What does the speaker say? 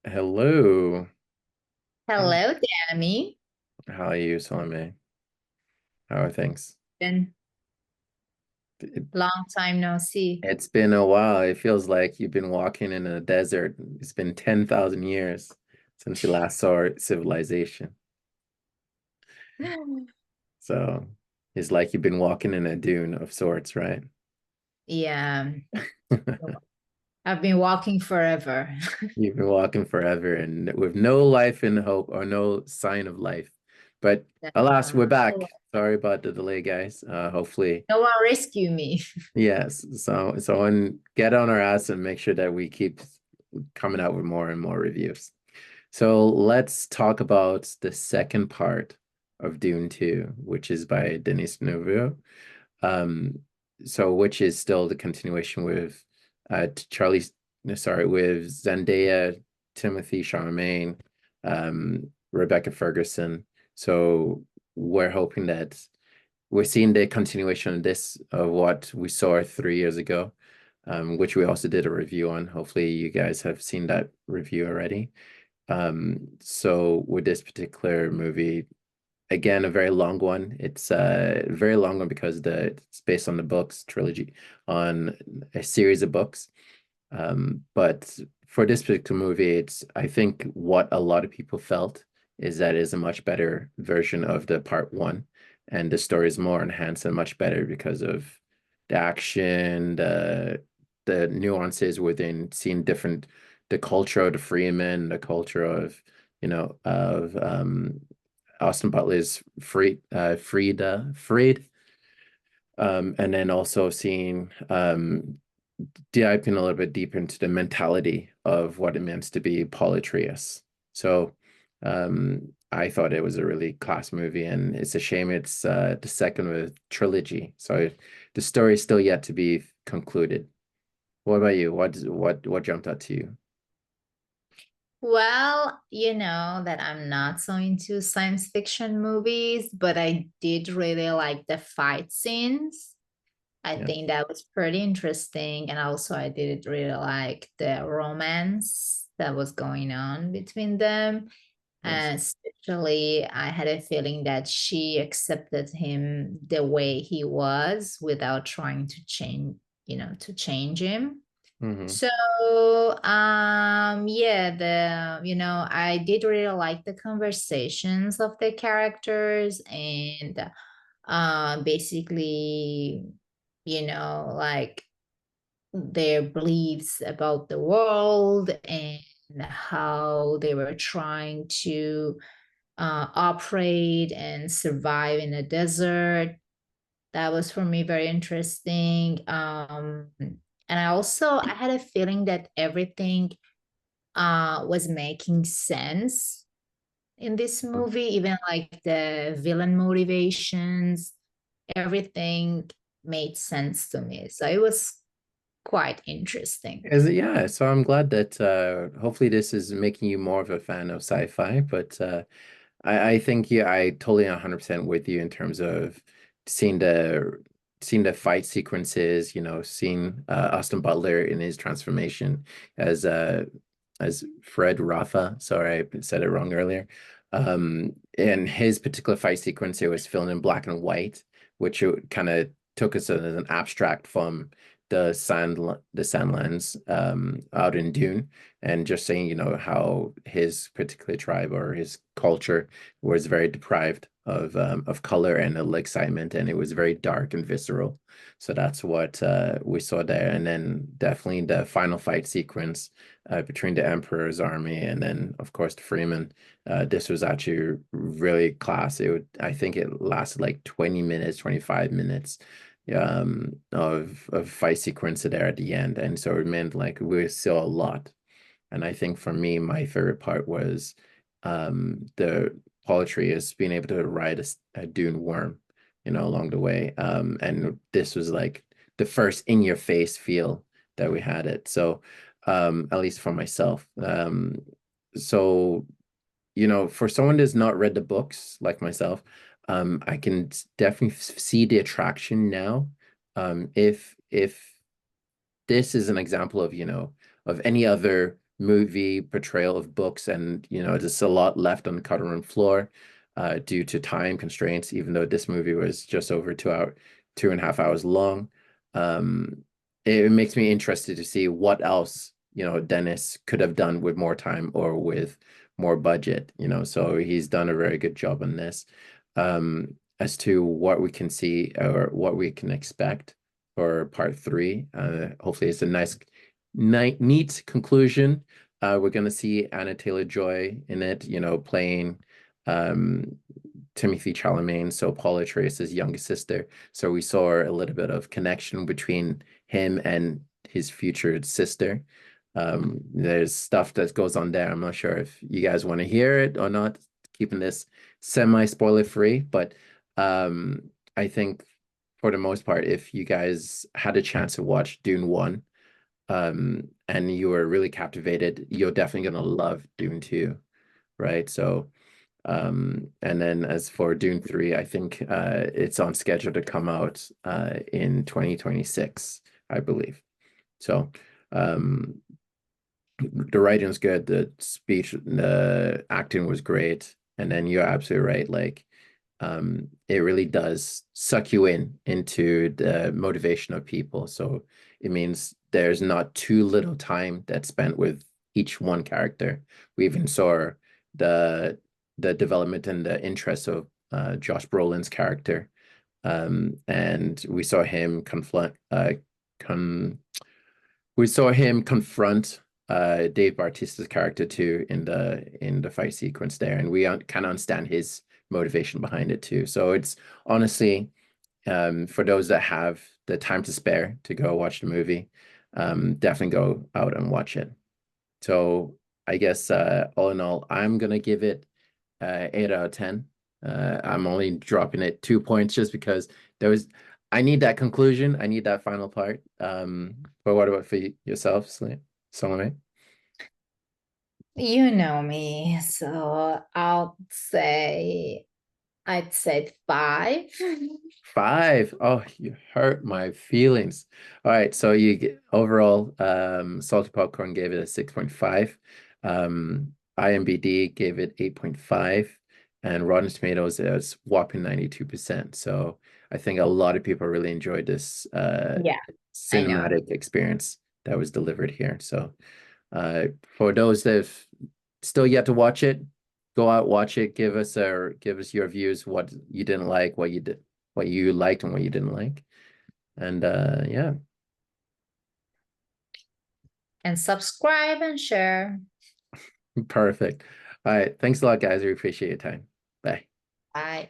Hello. How Hello, Dami. how are you, Salomé? How are things? Been It, long time no see. it's been a while. It feels like you've been walking in a desert. It's been 10,000 years since you last saw civilization. So it's like you've been walking in a dune of sorts, right? Yeah, I've been walking forever. You've been walking forever and with no life in hope or no sign of life. But alas, we're No back. Sorry about the delay, guys. Hopefully. one rescue me. Yes, so and get on our ass and make sure that we keep coming out with more and more reviews. So let's talk about the second part of Dune 2, which is by Denis Villeneuve. Um, so which is still the continuation with Charlie, no, sorry, with Zendaya, Timothy Chalamet, Rebecca Ferguson. So we're hoping that we're seeing the continuation of this of what we saw 3 years ago, which we also did a review on. Hopefully, you guys have seen that review already. So with this particular movie, again, a very long one. It's a very long one because it's based on the books trilogy, on a series of books. But for this particular movie, it's I think what a lot of people felt is that it is a much better version of the part one, and the story is more enhanced and much better because of the action, the nuances within seeing different the culture of the Freeman, the culture of of Austin Butler's Freed, and then also seeing diving a little bit deeper into the mentality of what it means to be Paul Atreides. So I thought it was a really class movie, and it's a shame it's the second of a trilogy. So the story is still yet to be concluded. What about you? What jumped out to you? Well, you know that I'm not so into science fiction movies, but I did really like the fight scenes. I Yeah. think that was pretty interesting. And also, I did really like the romance that was going on between them. Yes. And especially, I had a feeling that she accepted him the way he was without trying to change him. Hmm. So, yeah, I did really like the conversations of the characters and basically, like their beliefs about the world and how they were trying to operate and survive in a desert. That was for me very interesting. And I had a feeling that everything was making sense in this movie, even like the villain motivations, everything made sense to me. So it was quite interesting. Is it? Yeah. So I'm glad that hopefully this is making you more of a fan of sci-fi, but I think yeah, I totally 100% with you in terms of seeing the seeing the fight sequences, seeing Austin Butler in his transformation as uh as Fred Rafa. Sorry, I said it wrong earlier. In his particular fight sequence, it was filmed in black and white, which kind of took us as an abstract from the Sandlands out in Dune, and just saying, how his particular tribe or his culture was very deprived of color and excitement, and it was very dark and visceral. So that's what we saw there, and then definitely the final fight sequence between the Emperor's army and then, of course, the Freeman. This was actually really class. I think it lasted like 20 minutes, 25 minutes of fight sequence there at the end. And so it meant like we saw a lot. And I think for me, my favorite part was the poetry is being able to ride a dune worm, along the way. And this was like the first in your face feel that we had it. So at least for myself. So for someone that's not read the books like myself, I can definitely see the attraction now. If this is an example of any other movie portrayal of books, and just a lot left on the cutting room floor due to time constraints, even though this movie was just over 2.5 hours long. Um, it makes me interested to see what else, Dennis could have done with more time or with more budget, so he's done a very good job on this. As to what we can see or what we can expect for part three, hopefully it's a neat conclusion. We're going to see Anna Taylor-Joy in it, playing um, Timothy Chalamet, so Paul Atreides' youngest sister. So we saw a little bit of connection between him and his future sister. There's stuff that goes on there. I'm not sure if you guys want to hear it or not, keeping this semi-spoiler free, but I think for the most part, if you guys had a chance to watch Dune 1, and you were really captivated, you're definitely gonna love Dune 2, right? So, and then as for Dune 3, I think it's on schedule to come out in 2026, I believe. So, the writing was good, the acting was great, and then you're absolutely right. Like, it really does suck you into the motivation of people. So it means there's not too little time that's spent with each one character. We even saw the the development and the interest of Josh Brolin's character. And we saw him con we saw him confront Dave Bautista's character too in the fight sequence there, and we kind of understand his motivation behind it too. So it's honestly, for those that have the time to spare to go watch the movie, definitely go out and watch it. So I guess all in all, I'm gonna give it 8 out of 10. I'm only dropping it 2 points just because there was I need that conclusion. I need that final part. But what about for yourself, Salome? You know me, so I'd say 5. 5. Oh, you hurt my feelings. All right, so you get overall, Salty Popcorn gave it a 6.5. IMBD gave it 8.5, and Rotten Tomatoes is whopping 92%. So I think a lot of people really enjoyed this Yeah, I know. cinematic experience that was delivered here. So for those that have still yet to watch it, go out, watch it, give us your views, what you didn't like, what you liked and what you didn't like. And yeah, And subscribe and share. perfect. All right. Thanks a lot, guys. We appreciate your time. Bye. Bye.